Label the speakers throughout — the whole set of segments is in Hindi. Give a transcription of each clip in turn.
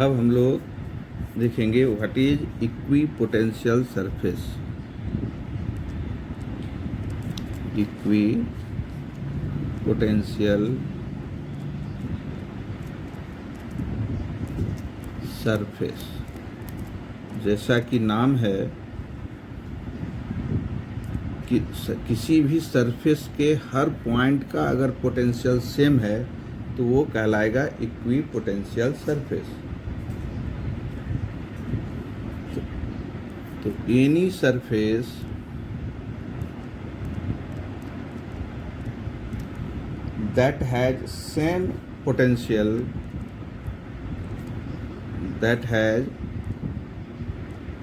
Speaker 1: अब हम लोग देखेंगे what is equipotential surface. Equipotential surface, जैसा कि नाम है कि किसी भी सरफेस के हर पॉइंट का अगर पोटेंशियल सेम है तो वो कहलाएगा इक्विपोटेंशियल सरफेस। तो any surface that has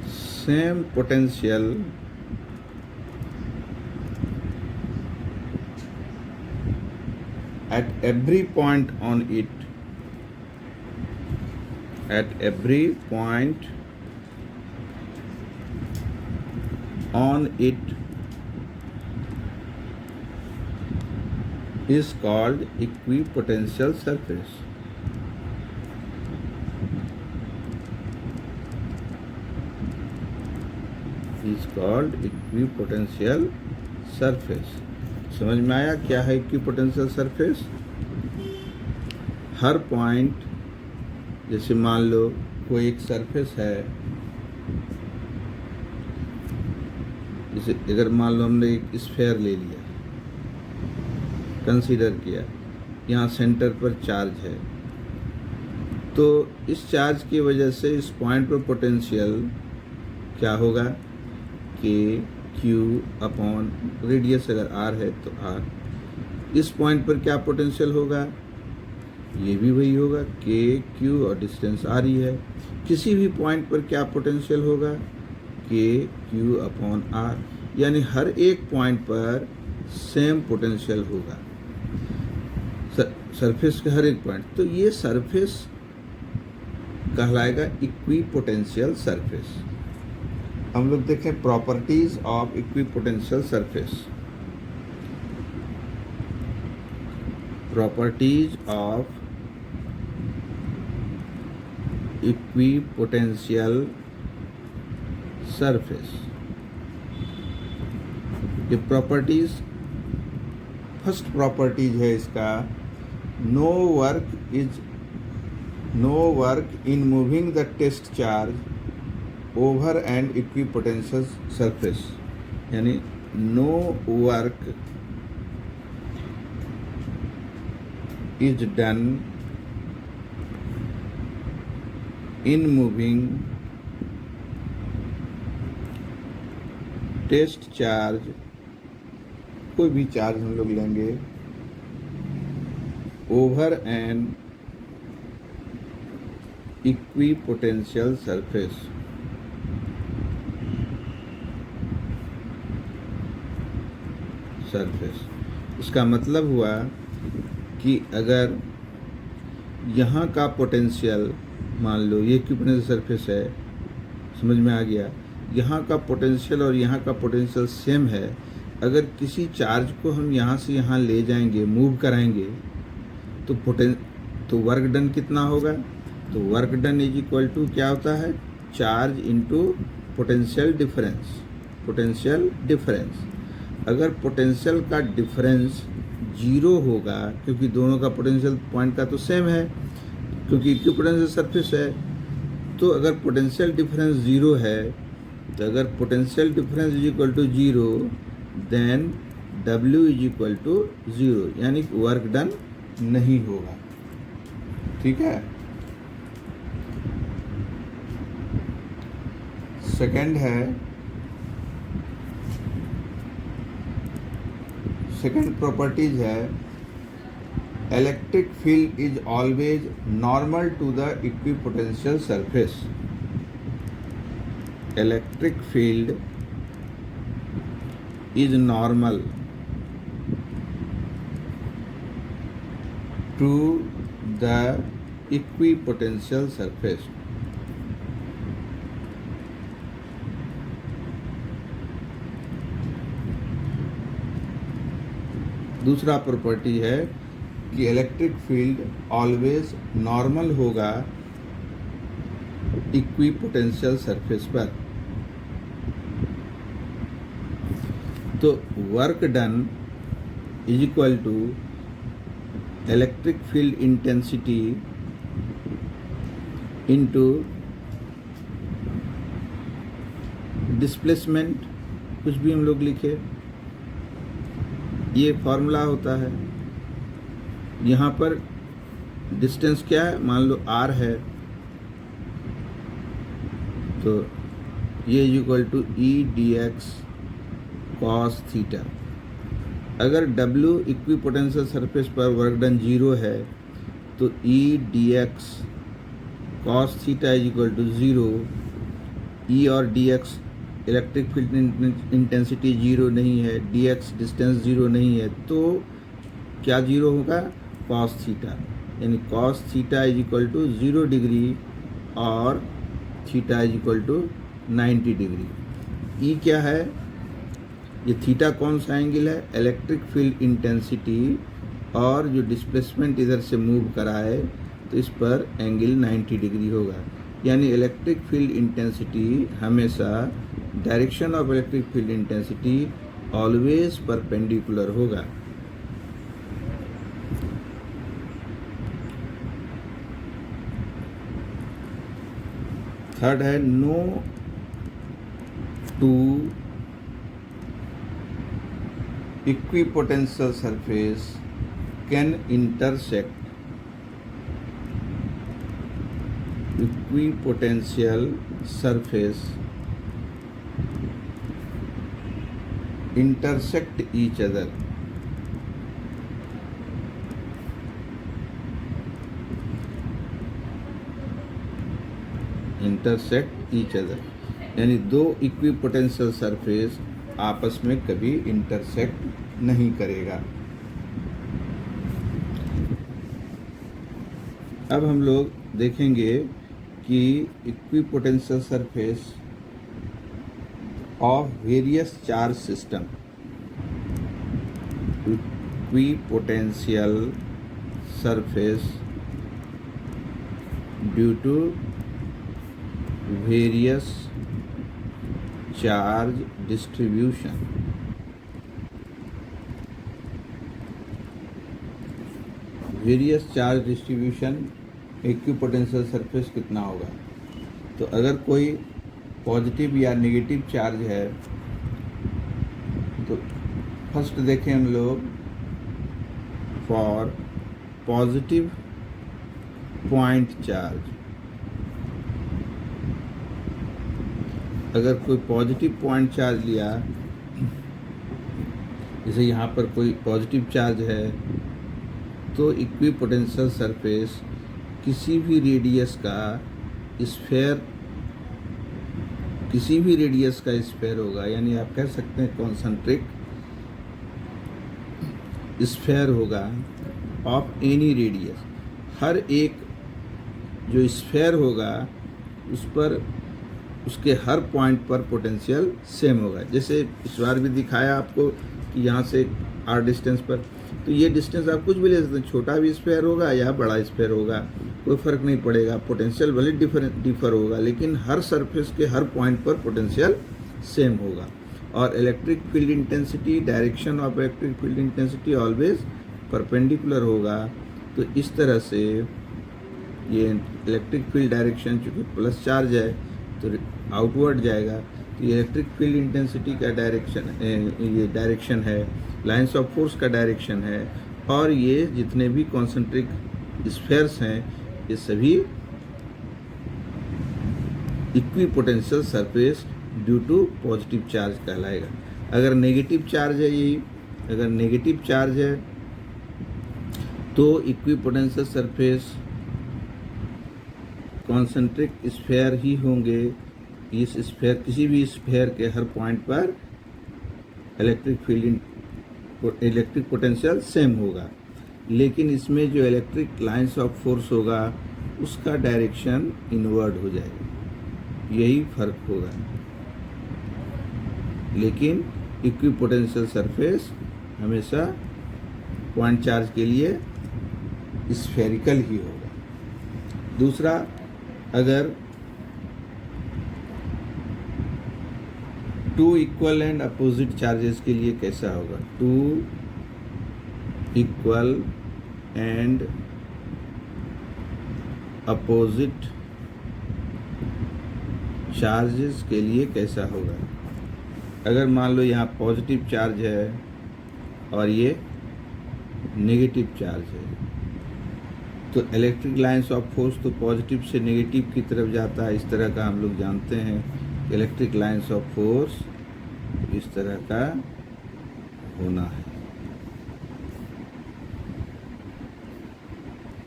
Speaker 1: same potential at every point on it, is called equipotential surface. Is called equipotential surface. समझ में आया क्या है इक्विपोटेंशियल सरफेस? हर पॉइंट, जैसे मान लो कोई एक सरफेस है, जैसे अगर मान लो हमने एक स्फीयर ले लिया, कंसीडर किया, यहाँ सेंटर पर चार्ज है, तो इस चार्ज की वजह से इस पॉइंट पर पोटेंशियल क्या होगा कि Q अपॉन रेडियस, अगर R है तो R। इस पॉइंट पर क्या पोटेंशियल होगा, ये भी वही होगा K Q और डिस्टेंस R ही है। किसी भी पॉइंट पर क्या पोटेंशियल होगा, K Q अपॉन R, यानी हर एक पॉइंट पर सेम पोटेंशियल होगा सरफेस के हर एक पॉइंट। तो ये सरफेस कहलाएगा इक्विपोटेंशियल सरफेस। हम लोग देखें properties of equipotential surface. Properties of equipotential surface. ये प्रॉपर्टीज, फर्स्ट प्रॉपर्टीज है इसका, no work in moving the test charge over an equipotential surface, यानी no work is done in moving test charge, कोई भी चार्ज हम लोग लेंगे, ओवर एन इक्विपोटेंशियल सरफेस। इसका मतलब हुआ कि अगर यहाँ का पोटेंशियल, मान लो ये इक्विपोटेंशियल सरफेस है, समझ में आ गया, यहाँ का पोटेंशियल और यहाँ का पोटेंशियल सेम है। अगर किसी चार्ज को हम यहाँ से यहाँ ले जाएंगे, मूव कराएंगे, तो वर्क डन कितना होगा, तो work done is equal to क्या होता है, चार्ज इनटू पोटेंशियल डिफरेंस। अगर पोटेंशियल का डिफरेंस जीरो होगा, क्योंकि दोनों का पोटेंशियल पॉइंट का तो सेम है, क्योंकि इक्विपोटेंशियल सरफेस है, तो अगर पोटेंशियल डिफरेंस जीरो है, तो अगर potential difference is equal to zero, then W is equal to zero, यानी वर्क डन नहीं होगा। ठीक है। सेकंड प्रॉपर्टीज है, electric field is always normal to the equipotential surface. Electric field is normal to the equipotential surface. दूसरा प्रॉपर्टी है कि इलेक्ट्रिक फील्ड ऑलवेज नॉर्मल होगा इक्विपोटेंशियल सरफेस पर। तो work done is equal to electric field intensity into displacement, कुछ भी हम लोग लिखे, ये फॉर्मूला होता है। यहाँ पर डिस्टेंस क्या है, मान लो r है, तो ये equal to e d x cos theta. अगर W इक्विपोटेंशियल सरफेस पर वर्क डन 0 है तो e d x cos theta is equal to 0। E और d x electric field intensity 0 नहीं है, डी एक्स डिस्टेंस 0 नहीं है, तो क्या 0 होगा, कॉस थीटा, यानी cos theta is equal to 0 degree और theta is equal to 90 degree. E क्या है, ये थीटा कौन सा एंगल है, इलेक्ट्रिक फील्ड इंटेंसिटी, और जो डिस्प्लेसमेंट इधर से मूव करा है तो इस पर एंगल 90 डिग्री होगा। यानी इलेक्ट्रिक फील्ड इंटेंसिटी हमेशा, direction of electric field intensity always perpendicular होगा। थर्ड है, no two equipotential surface can intersect equipotential surface intersect each other। intersect each other यानी दो इक्विपोटेंशियल सरफेस आपस में कभी इंटरसेक्ट नहीं करेगा। अब हम लोग देखेंगे कि equipotential surface of various charge system, equipotential surface due to various charge distribution. Various charge distribution equipotential surface कितना होगा, तो अगर कोई पॉजिटिव या नेगेटिव चार्ज है तो फर्स्ट देखें हम लोग, फॉर पॉजिटिव पॉइंट चार्ज, अगर कोई पॉजिटिव पॉइंट चार्ज लिया, जैसे यहाँ पर कोई पॉजिटिव चार्ज है, तो इक्विपोटेंशियल सरफेस किसी भी रेडियस का स्फेयर, किसी भी रेडियस का स्फेयर होगा, यानी आप कह सकते हैं कॉन्सेंट्रिक स्फेयर होगा ऑफ एनी रेडियस। हर एक जो स्फेयर होगा उस पर, उसके हर पॉइंट पर पोटेंशियल सेम होगा। जैसे इस बार भी दिखाया आपको कि यहाँ से आर डिस्टेंस पर, तो ये डिस्टेंस आप कुछ भी ले सकते हैं, छोटा भी स्फेयर होगा या बड़ा स्फेयर होगा, कोई फर्क नहीं पड़ेगा, पोटेंशियल भले डिफर होगा, लेकिन हर सरफेस के हर पॉइंट पर पोटेंशियल सेम होगा। और electric field intensity, direction of electric field intensity always perpendicular होगा। तो इस तरह से ये इलेक्ट्रिक फील्ड डायरेक्शन, चूँकि प्लस चार्ज है तो आउटवर्ड जाएगा, तो ये इलेक्ट्रिक फील्ड इंटेंसिटी का डायरेक्शन, ये डायरेक्शन है, लाइंस ऑफ फोर्स का डायरेक्शन है, और ये जितने भी कॉन्सेंट्रिक स्फेयर्स हैं ये सभी equipotential surface due to positive charge कहलाएगा। अगर नेगेटिव चार्ज है, यही अगर नेगेटिव चार्ज है तो इक्विपोटेंशियल सरफेस कॉन्सेंट्रिक स्फेयर ही होंगे। इस स्फेयर, किसी भी स्फेयर के हर पॉइंट पर इलेक्ट्रिक पोटेंशियल सेम होगा, लेकिन इसमें जो इलेक्ट्रिक लाइंस ऑफ फोर्स होगा उसका डायरेक्शन इनवर्ड हो जाएगा, यही फर्क होगा। लेकिन इक्विपोटेंशियल सरफेस हमेशा पॉइंट चार्ज के लिए स्फेरिकल ही होगा। दूसरा, अगर two equal and opposite charges के लिए कैसा होगा? Two equal and opposite charges के लिए कैसा होगा? अगर मान लो यहाँ पॉजिटिव चार्ज है और ये नेगेटिव चार्ज है, तो इलेक्ट्रिक लाइंस ऑफ फोर्स तो पॉजिटिव से नेगेटिव की तरफ जाता है। इस तरह का हम लोग जानते हैं। इलेक्ट्रिक लाइंस ऑफ फोर्स इस तरह का होना है,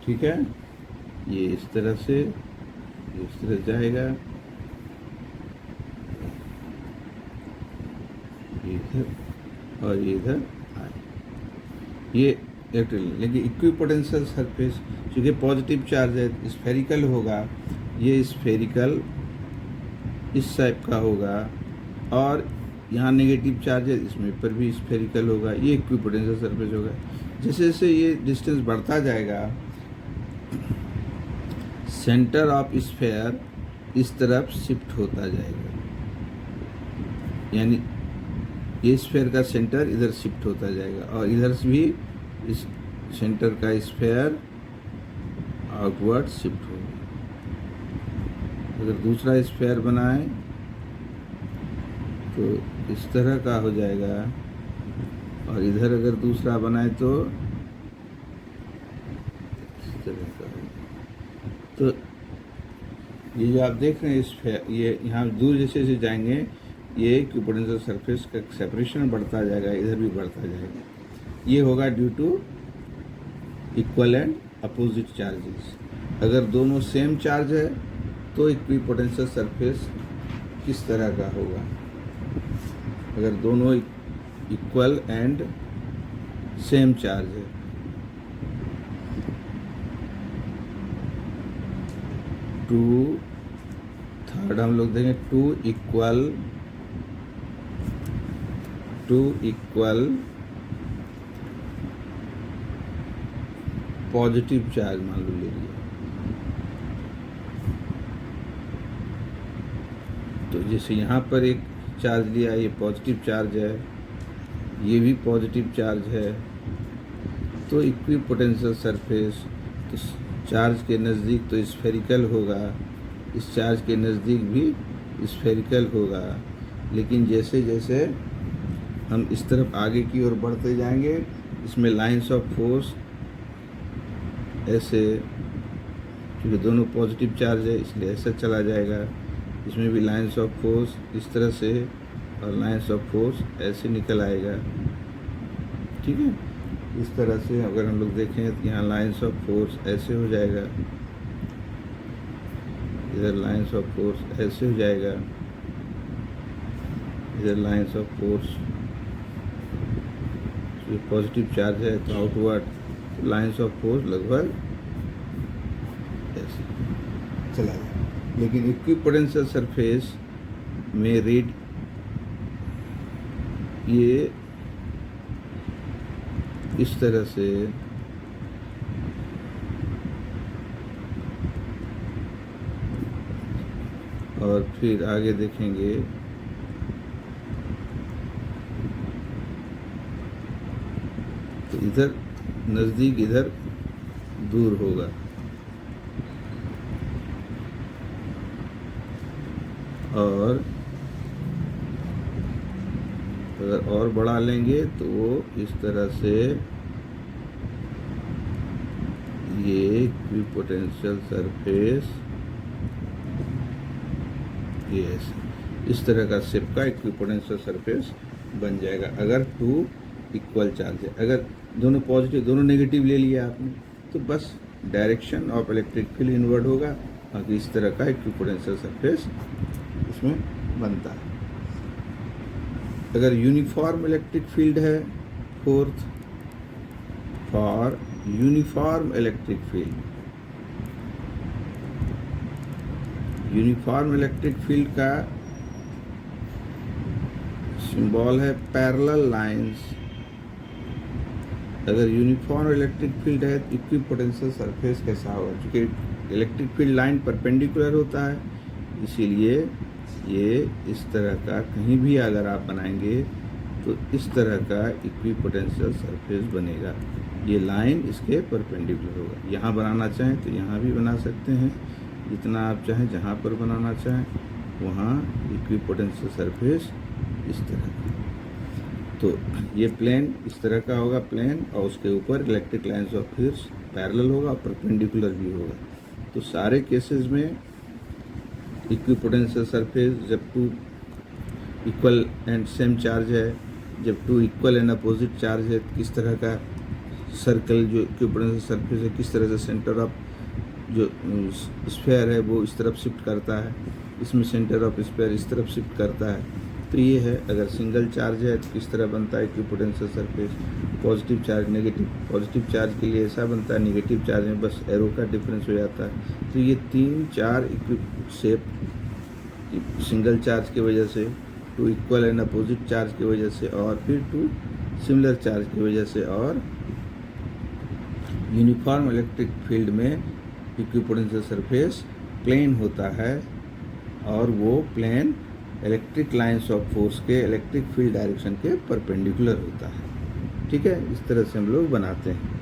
Speaker 1: ठीक है। ये इस तरह से इस तरह जाएगा, इधर और ये इधर आए। ये इलेक्ट्रिक, लेकिन इक्विपोटेंशियल सरफेस चूँकि पॉजिटिव चार्ज है, स्फेरिकल होगा। ये स्फेरिकल इस टाइप का होगा, और यहाँ नेगेटिव चार्ज है, इसमें पर भी स्फेरिकल होगा। ये इक्विपोटेंशियल सरफेस होगा। जैसे जैसे ये डिस्टेंस बढ़ता जाएगा, सेंटर ऑफ स्फेयर इस तरफ शिफ्ट होता जाएगा, यानी ये स्फेयर का सेंटर इधर शिफ्ट होता जाएगा, और इधर से भी इस सेंटर का स्फेयर आउटवर्ड शिफ्ट होगा। अगर दूसरा स्फेयर बनाए तो इस तरह का हो जाएगा, और इधर अगर दूसरा बनाए तो इस तरह का होगा। तो ये जो आप देख रहे हैं स्फेयर, ये यहाँ दूर जैसे जैसे जाएंगे, ये इक्विपोटेंशियल सरफेस का सेपरेशन बढ़ता जाएगा, इधर भी बढ़ता जाएगा। ये होगा due to equal and opposite charges. अगर दोनों सेम चार्ज है तो इक्विपोटेंशियल सरफेस किस तरह का होगा? अगर दोनों इक्वल एंड सेम चार्ज है, टू थर्ड हम लोग देंगे टू इक्वल पॉजिटिव चार्ज मान लो ले लिया, तो जैसे यहाँ पर एक चार्ज लिया, ये पॉजिटिव चार्ज है, ये भी पॉजिटिव चार्ज है, तो इक्विपोटेंशियल सरफेस तो चार्ज के नज़दीक तो स्फेरिकल होगा, इस चार्ज के नज़दीक भी स्फेरिकल होगा। लेकिन जैसे जैसे हम इस तरफ आगे की ओर बढ़ते जाएंगे, इसमें लाइंस ऑफ फोर्स ऐसे, क्योंकि दोनों पॉजिटिव चार्ज है इसलिए ऐसा चला जाएगा। इसमें भी लाइंस ऑफ फोर्स इस तरह से और लाइंस ऑफ फोर्स ऐसे निकल आएगा, ठीक है। इस तरह से अगर हम लोग देखें तो यहाँ लाइंस ऑफ फोर्स ऐसे हो जाएगा, इधर लाइंस ऑफ फोर्स ऐसे हो जाएगा, इधर lines of force, positive charge है तो आउटवर्ड लाइंस ऑफ फोर्स लगभग ऐसे चला जाएगा। लेकिन इक्विपोटेंशियल सरफेस में रेड ये इस तरह से और फिर आगे देखेंगे तो इधर नज़दीक इधर दूर होगा, और अगर और बढ़ा लेंगे तो वो इस तरह से ये इक्विपोटेंशियल सरफेस ये इस तरह का शेप का इक्विपोटेंशियल सरफेस बन जाएगा, अगर टू इक्वल चार्ज है। अगर दोनों पॉजिटिव दोनों नेगेटिव ले लिया आपने तो बस direction of electric field inward होगा, बाकी इस तरह का इक्विपोटेंशियल सरफेस इसमें बनता है। अगर यूनिफॉर्म इलेक्ट्रिक फील्ड है, fourth for uniform electric field, uniform electric field का सिंबल है पैरेलल लाइंस। अगर यूनिफॉर्म इलेक्ट्रिक फील्ड है तो इक्विपोटेंशियल सरफेस कैसा होगा? क्योंकि इलेक्ट्रिक फील्ड लाइन परपेंडिकुलर होता है, इसीलिए ये इस तरह का कहीं भी अगर आप बनाएंगे तो इस तरह का इक्विपोटेंशियल सरफेस बनेगा। ये लाइन इसके परपेंडिकुलर होगा। यहाँ बनाना चाहें तो यहाँ भी बना सकते हैं, जितना आप चाहें, जहाँ पर बनाना चाहें वहाँ इक्विपोटेंशियल सरफेस इस तरह का। तो ये प्लेन इस तरह का होगा प्लेन, और उसके ऊपर electric lines of force parallel होगा और परपेंडिकुलर भी होगा। तो सारे केसेस में इक्विपोटेंशियल सरफेस जब two equal and same charge है, जब two equal and opposite charge है, किस तरह का सर्कल जो इक्विपोटेंशियल सरफेस है किस तरह से सेंटर ऑफ जो स्फेयर है वो इस तरफ शिफ्ट करता है, इसमें सेंटर ऑफ स्फेयर इस तरफ शिफ्ट करता है। तो ये है, अगर सिंगल चार्ज है तो किस तरह बनता है equipotential surface, positive charge negative, positive charge के लिए ऐसा बनता है, नेगेटिव चार्ज में बस एरो का डिफरेंस हो जाता है। तो ये 3-4 शेप, सिंगल चार्ज की वजह से, two equal and opposite charge की वजह से, और फिर टू सिमिलर चार्ज की वजह से, और यूनिफॉर्म इलेक्ट्रिक फील्ड में इक्विपोटेंशियल सरफेस प्लेन होता है, और वो plane electric lines of force के इलेक्ट्रिक फील्ड डायरेक्शन के परपेंडिकुलर होता है। ठीक है, इस तरह से हम लोग बनाते हैं।